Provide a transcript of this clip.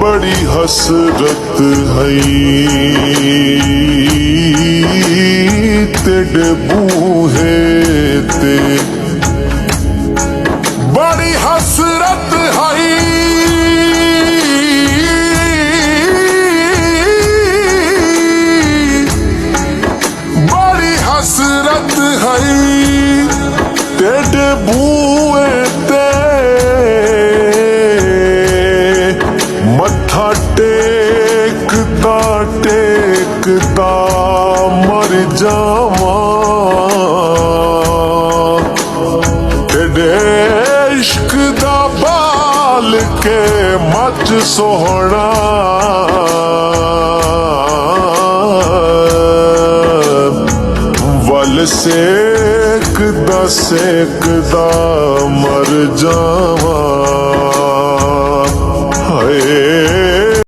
बड़ी हसरत है तेरे बूहे ते बड़ी हसरत है बड़ी हसरत है तेरे बूहे ते मत्था टेकदा टेकदा मर जावां तेरे इश्क दा बाल के मच सोहना वल सेकदा सेकदा मर जावां